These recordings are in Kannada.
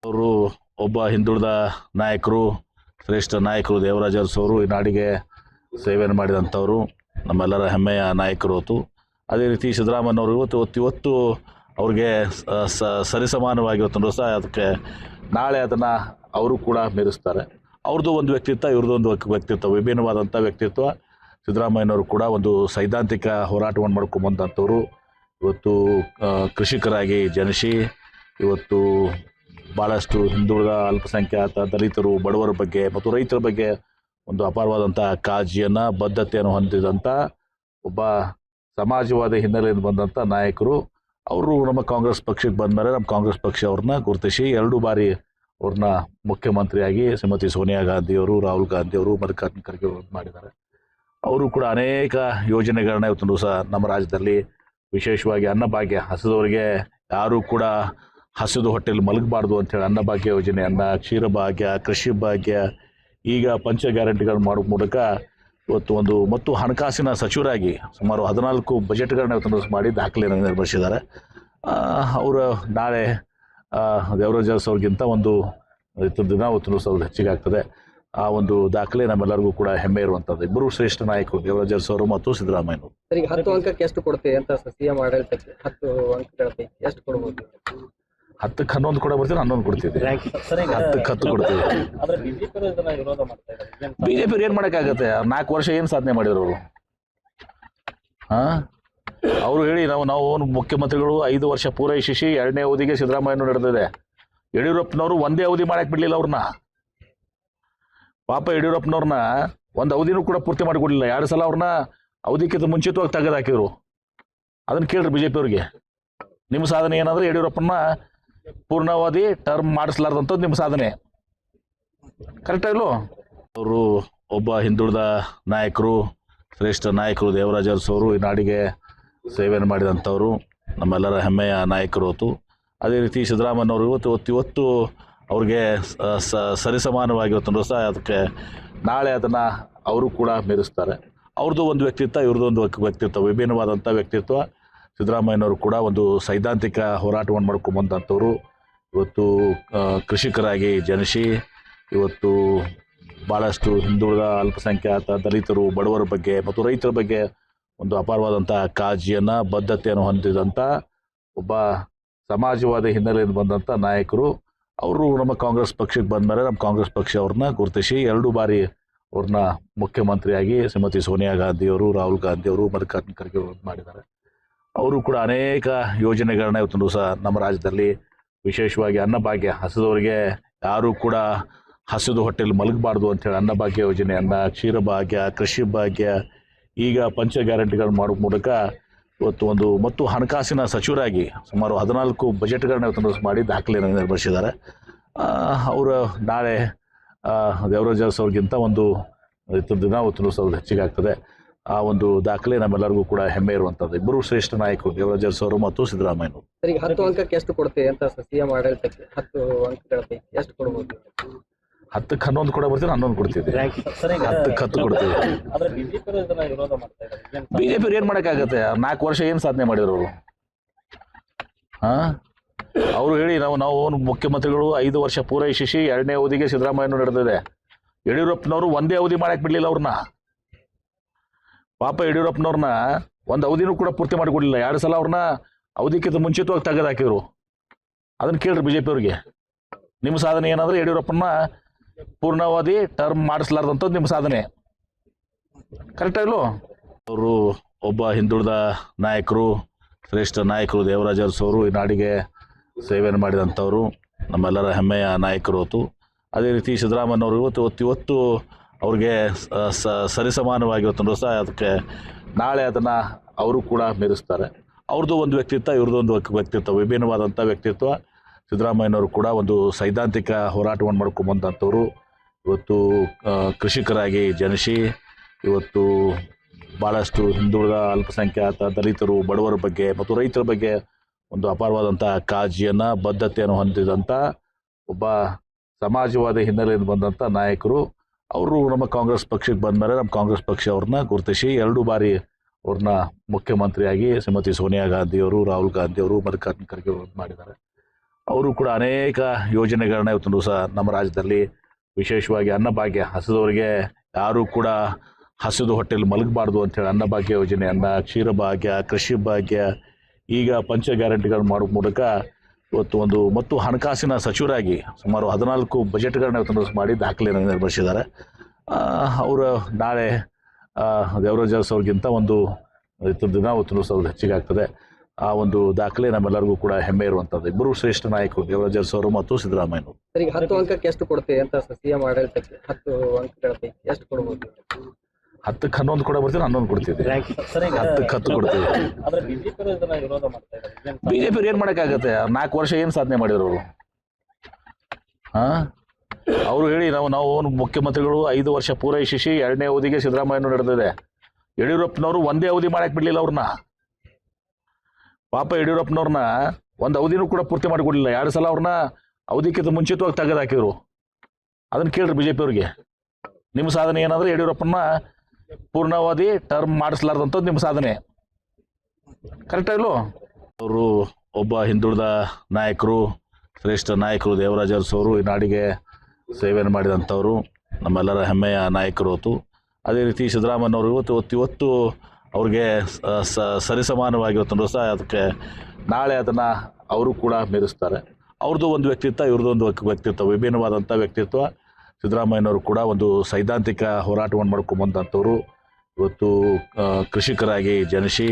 ಅವರು ಒಬ್ಬ ಹಿಂದುಳಿದ ನಾಯಕರು, ಶ್ರೇಷ್ಠ ನಾಯಕರು. ದೇವರಾಜ ಅರಸು ಅವರು ಈ ನಾಡಿಗೆ ಸೇವೆಯನ್ನು ಮಾಡಿದಂಥವರು, ನಮ್ಮೆಲ್ಲರ ಹೆಮ್ಮೆಯ ನಾಯಕರು ಹೊತ್ತು. ಅದೇ ರೀತಿ ಸಿದ್ದರಾಮಯ್ಯನವರು ಇವತ್ತು ಅವ್ರಿಗೆ ಸರಿಸಮಾನವಾಗಿ ಇವತ್ತು ಸಹ ಅದಕ್ಕೆ ನಾಳೆ ಅದನ್ನು ಅವರು ಕೂಡ ಮೀರಿಸ್ತಾರೆ. ಅವ್ರದ್ದು ಒಂದು ವ್ಯಕ್ತಿತ್ವ, ಇವ್ರದ್ದು ಒಂದು ವ್ಯಕ್ತಿತ್ವ, ವಿಭಿನ್ನವಾದಂಥ ವ್ಯಕ್ತಿತ್ವ. ಸಿದ್ದರಾಮಯ್ಯನವರು ಕೂಡ ಒಂದು ಸೈದ್ಧಾಂತಿಕ ಹೋರಾಟವನ್ನು ಮಾಡ್ಕೊಂಬಂದಂಥವ್ರು. ಇವತ್ತು ಕೃಷಿಕರಾಗಿ ಜನಿಸಿ ಇವತ್ತು ಭಾಳಷ್ಟು ಹಿಂದುಳಿದ ಅಲ್ಪಸಂಖ್ಯಾತ ದಲಿತರು, ಬಡವರ ಬಗ್ಗೆ ಮತ್ತು ರೈತರ ಬಗ್ಗೆ ಒಂದು ಅಪಾರವಾದಂಥ ಕಾಳಜಿಯನ್ನು, ಬದ್ಧತೆಯನ್ನು ಹೊಂದಿದಂಥ ಒಬ್ಬ ಸಮಾಜವಾದಿ ಹಿನ್ನೆಲೆಯಿಂದ ಬಂದಂಥ ನಾಯಕರು. ಅವರು ನಮ್ಮ ಕಾಂಗ್ರೆಸ್ ಪಕ್ಷಕ್ಕೆ ಬಂದ ಮೇಲೆ ನಮ್ಮ ಕಾಂಗ್ರೆಸ್ ಪಕ್ಷ ಅವ್ರನ್ನ ಗುರುತಿಸಿ 2 ಬಾರಿ ಅವ್ರನ್ನ ಮುಖ್ಯಮಂತ್ರಿಯಾಗಿ ಶ್ರೀಮತಿ ಸೋನಿಯಾ ಗಾಂಧಿಯವರು, ರಾಹುಲ್ ಗಾಂಧಿಯವರು, ಮಲ್ಲಿಕಾರ್ಜುನ ಖರ್ಗೆ ಅವರು ಮಾಡಿದ್ದಾರೆ. ಅವರು ಕೂಡ ಅನೇಕ ಯೋಜನೆಗಳನ್ನ ಇವತ್ತು ಸಹ ನಮ್ಮ ರಾಜ್ಯದಲ್ಲಿ, ವಿಶೇಷವಾಗಿ ಅನ್ನಭಾಗ್ಯ, ಹಸಿದವರಿಗೆ ಯಾರೂ ಕೂಡ ಹಸಿದು ಹೊಟ್ಟೆಯಲ್ಲಿ ಮಲಗಬಾರ್ದು ಅಂಥೇಳಿ ಅನ್ನಭಾಗ್ಯ ಯೋಜನೆಯನ್ನು, ಕ್ಷೀರಭಾಗ್ಯ, ಕೃಷಿ ಭಾಗ್ಯ, ಈಗ ಪಂಚ ಗ್ಯಾರಂಟಿಗಳನ್ನು ಮಾಡೋ ಮೂಲಕ ಇವತ್ತು ಮತ್ತು ಹಣಕಾಸಿನ ಸಚಿವರಾಗಿ ಸುಮಾರು 14 ಬಜೆಟ್ಗಳನ್ನ ಇವತ್ತು ಮಾಡಿ ದಾಖಲೆಯನ್ನು ನಿರ್ವಹಿಸಿದ್ದಾರೆ. ಅವರು ನಾಳೆ ದೇವರಾಜ ಅರಸು ಅವ್ರಿಗಿಂತ ಒಂದು ದಿನ ಇವತ್ತು ಹೆಚ್ಚಿಗೆ ಆಗ್ತದೆ. ಆ ಒಂದು ದಾಖಲೆ ನಮ್ಮೆಲ್ಲರಿಗೂ ಕೂಡ ಹೆಮ್ಮೆ ಇರುವಂಥದ್ದು. ಇಬ್ಬರು ಶ್ರೇಷ್ಠ ನಾಯಕರು, ದೇವರಾಜ ಅರಸು ಅವರು ಮತ್ತು ಸಿದ್ದರಾಮಯ್ಯನವರು. 10 ಅಂಕಕ್ಕೆ ಎಷ್ಟು ಕೊಡ್ತೀವಿ ಅಂತ ಸಿಎಂ ಆಡಳಿತಕ್ಕೆ 10 ಅಂಕಗಳ ಪೈಕಿ ಎಷ್ಟು ಕೊಡ್ಬೋದು? 10ಕ್ಕೆ 11 ಕೂಡ ಬರ್ತೀವಿ, 11 ಕೊಡ್ತೀವಿ, 10ಕ್ಕೆ 10 ಕೊಡ್ತೀವಿ. ಬಿಜೆಪಿ ಏನು ಮಾಡೋಕ್ಕಾಗತ್ತೆ? 4 ವರ್ಷ ಏನು ಸಾಧನೆ ಮಾಡಿದ್ರು ಅವರು? ಅವರು ಹೇಳಿ ನಾವು ಮುಖ್ಯಮಂತ್ರಿಗಳು 5 ವರ್ಷ ಪೂರೈಸಿ 2ನೇ ಅವಧಿಗೆ ಸಿದ್ದರಾಮಯ್ಯನವರು ನಡೆದಿದೆ. ಯಡಿಯೂರಪ್ಪನವರು ಒಂದೇ ಅವಧಿ ಮಾಡಕ್ಕೆ ಬಿಡಲಿಲ್ಲ ಅವ್ರನ್ನ. ಪಾಪ ಯಡಿಯೂರಪ್ಪನವ್ರನ್ನ ಒಂದು ಅವಧಿನೂ ಕೂಡ ಪೂರ್ತಿ ಮಾಡಿಕೊಡಲಿಲ್ಲ. 2 ಸಲ ಅವ್ರನ್ನ ಅವಧಿಕ್ಕಿಂತ ಮುಂಚಿತವಾಗಿ ತೆಗೆದಾಕಿದ್ರು. ಅದನ್ನು ಕೇಳ್ರಿ ಬಿಜೆಪಿ ಅವ್ರಿಗೆ. ನಿಮ್ಮ ಸಾಧನೆ ಏನಂದ್ರೆ ಯಡಿಯೂರಪ್ಪನ ಪೂರ್ಣಾವಧಿ ಟರ್ಮ್ ಮಾಡಿಸ್ಲಾರ್ದಂಥದ್ದು ನಿಮ್ಮ ಸಾಧನೆ. ಕರೆಕ್ಟಾಗಿಲ್ಲೋ? ಅವರು ಒಬ್ಬ ಹಿಂದುಳಿದ ನಾಯಕರು, ಶ್ರೇಷ್ಠ ನಾಯಕರು. ದೇವರಾಜ ಅರಸು ಅವರು ಈ ನಾಡಿಗೆ ಸೇವೆಯನ್ನು ಮಾಡಿದಂಥವರು, ನಮ್ಮೆಲ್ಲರ ಹೆಮ್ಮೆಯ ನಾಯಕರು ಹೊತ್ತು. ಅದೇ ರೀತಿ ಸಿದ್ದರಾಮಯ್ಯನವರು ಇವತ್ತು ಅವ್ರಿಗೆ ಸರಿಸಮಾನವಾಗಿ ಇವತ್ತು ಸಹ ಅದಕ್ಕೆ ನಾಳೆ ಅದನ್ನು ಅವರು ಕೂಡ ಮೀರಿಸ್ತಾರೆ. ಅವ್ರದ್ದು ಒಂದು ವ್ಯಕ್ತಿತ್ವ, ಇವ್ರದ್ದು ಒಂದು ವ್ಯಕ್ತಿತ್ವ, ವಿಭಿನ್ನವಾದಂಥ ವ್ಯಕ್ತಿತ್ವ. ಸಿದ್ದರಾಮಯ್ಯನವರು ಕೂಡ ಒಂದು ಸೈದ್ಧಾಂತಿಕ ಹೋರಾಟವನ್ನು ಮಾಡ್ಕೊಂಬಂದಂಥವ್ರು. ಇವತ್ತು ಕೃಷಿಕರಾಗಿ ಜನಿಸಿ ಇವತ್ತು ಭಾಳಷ್ಟು ಹಿಂದುಳಿದ ಅಲ್ಪಸಂಖ್ಯಾತ ದಲಿತರು, ಬಡವರ ಬಗ್ಗೆ ಮತ್ತು ರೈತರ ಬಗ್ಗೆ ಒಂದು ಅಪಾರವಾದಂಥ ಕಾಳಜಿಯನ್ನು, ಬದ್ಧತೆಯನ್ನು ಹೊಂದಿದಂಥ ಒಬ್ಬ ಸಮಾಜವಾದಿ ಹಿನ್ನೆಲೆಯಿಂದ ಬಂದಂಥ ನಾಯಕರು. ಅವರು ನಮ್ಮ ಕಾಂಗ್ರೆಸ್ ಪಕ್ಷಕ್ಕೆ ಬಂದ ಮೇಲೆ ನಮ್ಮ ಕಾಂಗ್ರೆಸ್ ಪಕ್ಷ ಅವ್ರನ್ನ ಗುರುತಿಸಿ 2 ಬಾರಿ ಅವ್ರನ್ನ ಮುಖ್ಯಮಂತ್ರಿಯಾಗಿ ಶ್ರೀಮತಿ ಸೋನಿಯಾ ಗಾಂಧಿಯವರು, ರಾಹುಲ್ ಗಾಂಧಿಯವರು, ಮಲ್ಲಿಕಾರ್ಜುನ ಖರ್ಗೆ ಅವರು ಮಾಡಿದ್ದಾರೆ. ಅವರು ಕೂಡ ಅನೇಕ ಯೋಜನೆಗಳನ್ನ ಇವತ್ತು ಸಹ ನಮ್ಮ ರಾಜ್ಯದಲ್ಲಿ, ವಿಶೇಷವಾಗಿ ಅನ್ನಭಾಗ್ಯ, ಹಸಿದವರಿಗೆ ಯಾರೂ ಕೂಡ ಹಸಿದು ಹೊಟ್ಟೆಯಲ್ಲಿ ಮಲಗಬಾರ್ದು ಅಂಥೇಳಿ ಅನ್ನಭಾಗ್ಯ ಯೋಜನೆಯನ್ನು, ಕ್ಷೀರಭಾಗ್ಯ, ಕೃಷಿ ಭಾಗ್ಯ, ಈಗ ಪಂಚ ಗ್ಯಾರಂಟಿಗಳನ್ನು ಮಾಡೋ ಮೂಲಕ ಇವತ್ತು ಮತ್ತು ಹಣಕಾಸಿನ ಸಚಿವರಾಗಿ ಸುಮಾರು 14 ಬಜೆಟ್ಗಳನ್ನ ಇವತ್ತು ಮಾಡಿ ದಾಖಲೆಯನ್ನು ನಿರ್ವಹಿಸಿದ್ದಾರೆ. ಅವರು ನಾಳೆ ದೇವರಾಜ ಅರಸು ಅವ್ರಿಗಿಂತ ಒಂದು ದಿನ ಇವತ್ತು ಹೆಚ್ಚಿಗೆ ಆಗ್ತದೆ. ಆ ಒಂದು ದಾಖಲೆ ನಮ್ಮೆಲ್ಲರಿಗೂ ಕೂಡ ಹೆಮ್ಮೆ ಇರುವಂಥದ್ದು. ಇಬ್ಬರು ಶ್ರೇಷ್ಠ ನಾಯಕರು, ದೇವರಾಜ ಅರಸು ಅವರು ಮತ್ತು ಸಿದ್ದರಾಮಯ್ಯನವರು. 10 ಅಂಕಕ್ಕೆ ಎಷ್ಟು ಕೊಡ್ತೀವಿ ಅಂತ ಸಿಎಂ ಆಡಳಿತಕ್ಕೆ 10 ಅಂಕಗಳ ಪೈಕಿ ಎಷ್ಟು ಕೊಡ್ಬೋದು? 10ಕ್ಕೆ 11 ಕೂಡ ಬರ್ತೀವಿ, 11 ಕೊಡ್ತೀವಿ, 10ಕ್ಕೆ 10 ಕೊಡ್ತೀವಿ. ಬಿಜೆಪಿ ಏನು ಮಾಡೋಕ್ಕಾಗತ್ತೆ? 4 ವರ್ಷ ಏನು ಸಾಧನೆ ಮಾಡಿದ್ರು ಅವರು? ಅವರು ಹೇಳಿ ನಾವು ಮುಖ್ಯಮಂತ್ರಿಗಳು 5 ವರ್ಷ ಪೂರೈಸಿ 2ನೇ ಅವಧಿಗೆ ಸಿದ್ದರಾಮಯ್ಯನವರು ನಡೆದಿದೆ. ಯಡಿಯೂರಪ್ಪನವರು ಒಂದೇ ಅವಧಿ ಮಾಡಕ್ಕೆ ಬಿಡಲಿಲ್ಲ ಅವ್ರನ್ನ. ಪಾಪ ಯಡಿಯೂರಪ್ಪನವ್ರನ್ನ ಒಂದು ಅವಧಿನೂ ಕೂಡ ಪೂರ್ತಿ ಮಾಡಿಕೊಡಲಿಲ್ಲ. 2 ಸಲ ಅವ್ರನ್ನ ಅವಧಿಕ್ಕಿಂತ ಮುಂಚಿತವಾಗಿ ತೆಗೆದಾಕಿದ್ರು. ಅದನ್ನು ಕೇಳ್ರಿ ಬಿಜೆಪಿ ಅವ್ರಿಗೆ. ನಿಮ್ಮ ಸಾಧನೆ ಏನಂದ್ರೆ ಯಡಿಯೂರಪ್ಪನ ಪೂರ್ಣಾವಧಿ ಟರ್ಮ್ ಮಾಡಿಸ್ಲಾರ್ದಂಥದ್ದು ನಿಮ್ಮ ಸಾಧನೆ. ಕರೆಕ್ಟಾಗಿಲ್ಲೋ? ಅವರು ಒಬ್ಬ ಹಿಂದುಳಿದ ನಾಯಕರು, ಶ್ರೇಷ್ಠ ನಾಯಕರು. ದೇವರಾಜ ಅರಸು ಅವರು ಈ ನಾಡಿಗೆ ಸೇವೆಯನ್ನು ಮಾಡಿದಂಥವರು, ನಮ್ಮೆಲ್ಲರ ಹೆಮ್ಮೆಯ ನಾಯಕರು ಹೊತ್ತು. ಅದೇ ರೀತಿ ಸಿದ್ದರಾಮಯ್ಯನವರು ಇವತ್ತು ಅವ್ರಿಗೆ ಸರಿಸಮಾನವಾಗಿ ಇವತ್ತು ಸಹ ಅದಕ್ಕೆ ನಾಳೆ ಅದನ್ನು ಅವರು ಕೂಡ ಮೀರಿಸ್ತಾರೆ. ಅವ್ರದ್ದು ಒಂದು ವ್ಯಕ್ತಿತ್ವ, ಇವ್ರದ್ದು ಒಂದು ವ್ಯಕ್ತಿತ್ವ, ವಿಭಿನ್ನವಾದಂಥ ವ್ಯಕ್ತಿತ್ವ. ಸಿದ್ದರಾಮಯ್ಯನವರು ಕೂಡ ಒಂದು ಸೈದ್ಧಾಂತಿಕ ಹೋರಾಟವನ್ನು ಮಾಡ್ಕೊಂಬಂದಂಥವ್ರು. ಇವತ್ತು ಕೃಷಿಕರಾಗಿ ಜನಿಸಿ ಇವತ್ತು ಭಾಳಷ್ಟು ಹಿಂದುಳಿದ ಅಲ್ಪಸಂಖ್ಯಾತ ದಲಿತರು, ಬಡವರ ಬಗ್ಗೆ ಮತ್ತು ರೈತರ ಬಗ್ಗೆ ಒಂದು ಅಪಾರವಾದಂಥ ಕಾಳಜಿಯನ್ನು, ಬದ್ಧತೆಯನ್ನು ಹೊಂದಿದಂಥ ಒಬ್ಬ ಸಮಾಜವಾದಿ ಹಿನ್ನೆಲೆಯಿಂದ ಬಂದಂಥ ನಾಯಕರು. ಅವರು ನಮ್ಮ ಕಾಂಗ್ರೆಸ್ ಪಕ್ಷಕ್ಕೆ ಬಂದ ಮೇಲೆ ನಮ್ಮ ಕಾಂಗ್ರೆಸ್ ಪಕ್ಷ ಅವ್ರನ್ನ ಗುರುತಿಸಿ 2 ಬಾರಿ ಅವ್ರನ್ನ ಮುಖ್ಯಮಂತ್ರಿಯಾಗಿ ಶ್ರೀಮತಿ ಸೋನಿಯಾ ಗಾಂಧಿಯವರು, ರಾಹುಲ್ ಗಾಂಧಿಯವರು, ಮಲ್ಲಿಕಾರ್ಜುನ ಖರ್ಗೆ ಅವರು ಮಾಡಿದ್ದಾರೆ. ಅವರು ಕೂಡ ಅನೇಕ ಯೋಜನೆಗಳನ್ನ ಇವತ್ತು ದಿವಸ ನಮ್ಮ ರಾಜ್ಯದಲ್ಲಿ ವಿಶೇಷವಾಗಿ ಅನ್ನಭಾಗ್ಯ ಹಸಿದವರಿಗೆ ಯಾರೂ ಕೂಡ ಹಸಿದು ಹೊಟ್ಟೆಯಲ್ಲಿ ಮಲಗಬಾರ್ದು ಅಂತೇಳಿ ಅನ್ನಭಾಗ್ಯ ಯೋಜನೆ, ಅನ್ನ ಕ್ಷೀರಭಾಗ್ಯ, ಕೃಷಿ ಭಾಗ್ಯ, ಈಗ ಪಂಚ ಗ್ಯಾರಂಟಿಗಳನ್ನು ಮಾಡೋ ಮೂಲಕ ಇವತ್ತು ಮತ್ತು ಹಣಕಾಸಿನ ಸಚಿವರಾಗಿ ಸುಮಾರು 14 ಬಜೆಟ್ಗಳನ್ನ ಇವತ್ತು ದಿವಸ ಮಾಡಿ ದಾಖಲೆಯನ್ನು ನಿರ್ವಹಿಸಿದ್ದಾರೆ. ಅವರು ನಾಳೆ ದೇವರಾಜ್ ಅರಸು ಅವ್ರಿಗಿಂತ ಒಂದು ದಿನ ಇವತ್ತು ದಿವಸ ಅವ್ರಿಗೆ ಹೆಚ್ಚಿಗೆ ಆಗ್ತದೆ. ಆ ಒಂದು ದಾಖಲೆ ನಮ್ಮೆಲ್ಲರಿಗೂ ಕೂಡ ಹೆಮ್ಮೆ ಇರುವಂಥದ್ದು. ಇಬ್ಬರು ಶ್ರೇಷ್ಠ ನಾಯಕರು ದೇವರಾಜ್ ಅರಸು ಅವರು ಮತ್ತು ಸಿದ್ದರಾಮಯ್ಯ. ಸರ್, ಈಗ 10 ಅಂಕಕ್ಕೆ ಎಷ್ಟು ಕೊಡ್ತೀವಿ ಅಂತ ಸಿಎಂ ಆಡಳಿತಕ್ಕೆ? 10 ಅಂಕಗಳ ಪೈಕಿ ಎಷ್ಟು ಕೊಡ್ಬೋದು? 10ಕ್ಕೆ 11 ಕೂಡ ಬರ್ತೀವಿ, 11 ಕೊಡ್ತಿದ್ವಿ. 10ಕ್ಕೆ 10 ಕೊಡ್ತೀವಿ. ಬಿಜೆಪಿ ಏನ್ ಮಾಡಕ್ಕಾಗತ್ತೆ? 4 ವರ್ಷ ಏನ್ ಸಾಧನೆ ಮಾಡಿದ್ರು ಅವರು? ಅವರು ಹೇಳಿ ನಾವು ಮುಖ್ಯಮಂತ್ರಿಗಳು 5 ವರ್ಷ ಪೂರೈಸಿ 2ನೇ ಅವಧಿಗೆ ಸಿದ್ದರಾಮಯ್ಯ ನಡೆದಿದೆ. ಯಡಿಯೂರಪ್ಪನವರು ಒಂದೇ ಅವಧಿ ಮಾಡಕ್ ಬಿಡ್ಲಿಲ್ಲ ಅವ್ರನ್ನ. ಪಾಪ ಯಡಿಯೂರಪ್ಪನವ್ರನ್ನ ಒಂದು ಅವಧಿನೂ ಕೂಡ ಪೂರ್ತಿ ಮಾಡಿಕೊಡ್ಲಿಲ್ಲ. 2 ಸಲ ಅವ್ರನ್ನ ಅವಧಿಕ್ಕಿಂತ ಮುಂಚಿತವಾಗಿ ತೆಗೆದಾಕಿದ್ರು. ಅದನ್ನ ಕೇಳ್ರಿ ಬಿಜೆಪಿ ಅವ್ರಿಗೆ. ನಿಮ್ಮ ಸಾಧನೆ ಏನಂದ್ರೆ ಯಡಿಯೂರಪ್ಪನ ಪೂರ್ಣಾವಧಿ ಟರ್ಮ್ ಮಾಡಿಸ್ಲಾರ್ದಂಥದ್ದು ನಿಮ್ಮ ಸಾಧನೆ. ಕರೆಕ್ಟ್ ಇಲ್ಲೋ? ಅವರು ಒಬ್ಬ ಹಿಂದುಳಿದ ನಾಯಕರು, ಶ್ರೇಷ್ಠ ನಾಯಕರು ದೇವರಾಜ್ ಅರಸು ಅವರು ಈ ನಾಡಿಗೆ ಸೇವೆಯನ್ನು ಮಾಡಿದಂಥವ್ರು, ನಮ್ಮೆಲ್ಲರ ಹೆಮ್ಮೆಯ ನಾಯಕರು ಹೊತ್ತು. ಅದೇ ರೀತಿ ಸಿದ್ದರಾಮಯ್ಯನವರು ಇವತ್ತು ಅವ್ರಿಗೆ ಸರಿಸಮಾನವಾಗಿ ಇವತ್ತು ಅದಕ್ಕೆ ನಾಳೆ ಅದನ್ನು ಅವರು ಕೂಡ ಮೀರಿಸ್ತಾರೆ. ಅವ್ರದ್ದು ಒಂದು ವ್ಯಕ್ತಿತ್ವ, ಇವ್ರದ್ದು ಒಂದು ವ್ಯಕ್ತಿತ್ವ, ವಿಭಿನ್ನವಾದಂಥ ವ್ಯಕ್ತಿತ್ವ. ಸಿದ್ದರಾಮಯ್ಯನವರು ಕೂಡ ಒಂದು ಸೈದ್ಧಾಂತಿಕ ಹೋರಾಟವನ್ನು ಮಾಡ್ಕೊಂಬಂದಂಥವ್ರು. ಇವತ್ತು ಕೃಷಿಕರಾಗಿ ಜನಿಸಿ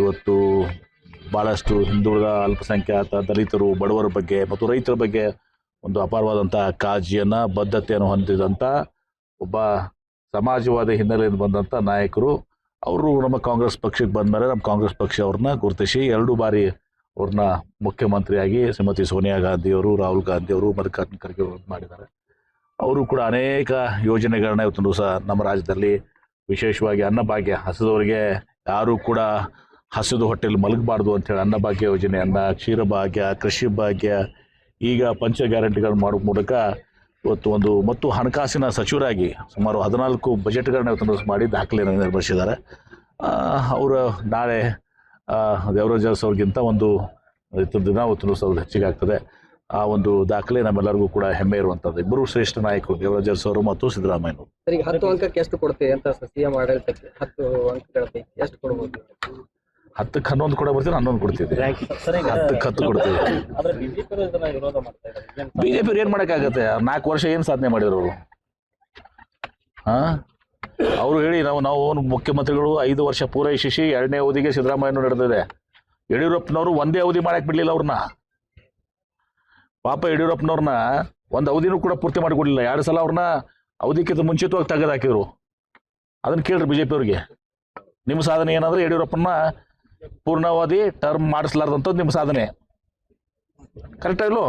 ಇವತ್ತು ಭಾಳಷ್ಟು ಹಿಂದುಳಿದ, ಅಲ್ಪಸಂಖ್ಯಾತ, ದಲಿತರು, ಬಡವರ ಬಗ್ಗೆ ಮತ್ತು ರೈತರ ಬಗ್ಗೆ ಒಂದು ಅಪಾರವಾದಂಥ ಕಾಳಜಿಯನ್ನು, ಬದ್ಧತೆಯನ್ನು ಹೊಂದಿದಂಥ ಒಬ್ಬ ಸಮಾಜವಾದ ಹಿನ್ನೆಲೆಯಿಂದ ಬಂದಂಥ ನಾಯಕರು. ಅವರು ನಮ್ಮ ಕಾಂಗ್ರೆಸ್ ಪಕ್ಷಕ್ಕೆ ಬಂದ ಮೇಲೆ ನಮ್ಮ ಕಾಂಗ್ರೆಸ್ ಪಕ್ಷ ಅವ್ರನ್ನ ಗುರುತಿಸಿ 2 ಬಾರಿ ಅವ್ರನ್ನ ಮುಖ್ಯಮಂತ್ರಿಯಾಗಿ ಶ್ರೀಮತಿ ಸೋನಿಯಾ ಗಾಂಧಿಯವರು, ರಾಹುಲ್ ಗಾಂಧಿಯವರು, ಮಲ್ಲಿಕಾರ್ಜುನ ಖರ್ಗೆ ಅವರು ಮಾಡಿದ್ದಾರೆ. ಅವರು ಕೂಡ ಅನೇಕ ಯೋಜನೆಗಳನ್ನ ಇವತ್ತು ದಿವಸ ನಮ್ಮ ರಾಜ್ಯದಲ್ಲಿ ವಿಶೇಷವಾಗಿ ಅನ್ನಭಾಗ್ಯ ಹಸಿದವರಿಗೆ ಯಾರೂ ಕೂಡ ಹಸಿದು ಹೊಟ್ಟೆಯಲ್ಲಿ ಮಲಗಬಾರ್ದು ಅಂತೇಳಿ ಅನ್ನಭಾಗ್ಯ ಯೋಜನೆ, ಅನ್ನ ಕ್ಷೀರಭಾಗ್ಯ, ಕೃಷಿ ಭಾಗ್ಯ, ಈಗ ಪಂಚ ಗ್ಯಾರಂಟಿಗಳನ್ನು ಮಾಡೋ ಮೂಲಕ ಇವತ್ತು ಮತ್ತು ಹಣಕಾಸಿನ ಸಚಿವರಾಗಿ ಸುಮಾರು 14 ಬಜೆಟ್ಗಳನ್ನ ಇವತ್ತು ದಿವಸ ಮಾಡಿ ದಾಖಲೆಯನ್ನು ನಿರ್ವಹಿಸಿದ್ದಾರೆ. ಅವರು ನಾಳೆ ದೇವರಾಜ್ ಅರಸು ಅವ್ರಿಗಿಂತ ಒಂದು ದಿನ ಇವತ್ತು ದಿವಸ ಅವ್ರಿಗೆ ಹೆಚ್ಚಿಗೆ ಆಗ್ತದೆ. ಆ ಒಂದು ದಾಖಲೆ ನಮ್ಮೆಲ್ಲರಿಗೂ ಕೂಡ ಹೆಮ್ಮೆ ಇರುವಂಥದ್ದು. ಇಬ್ಬರು ಶ್ರೇಷ್ಠ ನಾಯಕರು ದೇವರಾಜ್ ಅರಸು ಅವರು ಮತ್ತು ಸಿದ್ದರಾಮಯ್ಯ. ಸರ್, ಈಗ 10 ಅಂಕಕ್ಕೆ ಎಷ್ಟು ಕೊಡ್ತೀವಿ ಅಂತ ಸಿಎಂ ಆಡಳಿತಕ್ಕೆ? 10 ಅಂಕಗಳ ಪೈಕಿ ಎಷ್ಟು ಕೊಡ್ಬೋದು? 10ಕ್ಕೆ 11 ಕೂಡ ಬರ್ತೀವಿ, 11 ಕೊಡ್ತಿದ್ವಿ. 10ಕ್ಕೆ 10 ಕೊಡ್ತೀವಿ. ಬಿಜೆಪಿ ಏನ್ ಮಾಡಕ್ಕಾಗತ್ತೆ? 4 ವರ್ಷ ಏನ್ ಸಾಧನೆ ಮಾಡಿದ್ರು ಅವರು? ಅವರು ಹೇಳಿ ನಾವು ಮುಖ್ಯಮಂತ್ರಿಗಳು 5 ವರ್ಷ ಪೂರೈಸಿ 2ನೇ ಅವಧಿಗೆ ಸಿದ್ದರಾಮಯ್ಯ ನಡೆದಿದೆ. ಯಡಿಯೂರಪ್ಪನವರು ಒಂದೇ ಅವಧಿ ಮಾಡಕ್ ಬಿಡ್ಲಿಲ್ಲ ಅವ್ರನ್ನ. ಪಾಪ ಯಡಿಯೂರಪ್ಪನವ್ರನ್ನ ಒಂದು ಅವಧಿನೂ ಕೂಡ ಪೂರ್ತಿ ಮಾಡಿಕೊಡ್ಲಿಲ್ಲ. 2 ಸಲ ಅವ್ರನ್ನ ಅವಧಿಕ್ಕಿಂತ ಮುಂಚಿತವಾಗಿ ತೆಗೆದಾಕಿದ್ರು. ಅದನ್ನ ಕೇಳ್ರಿ ಬಿಜೆಪಿ ಅವ್ರಿಗೆ. ನಿಮ್ಮ ಸಾಧನೆ ಏನಂದ್ರೆ ಯಡಿಯೂರಪ್ಪನ ಪೂರ್ಣಾವಧಿ ಟರ್ಮ್ ಮಾಡಿಸ್ಲಾರ್ದಂಥದ್ದು ನಿಮ್ಮ ಸಾಧನೆ. ಕರೆಕ್ಟ್ ಇಲ್ಲೋ?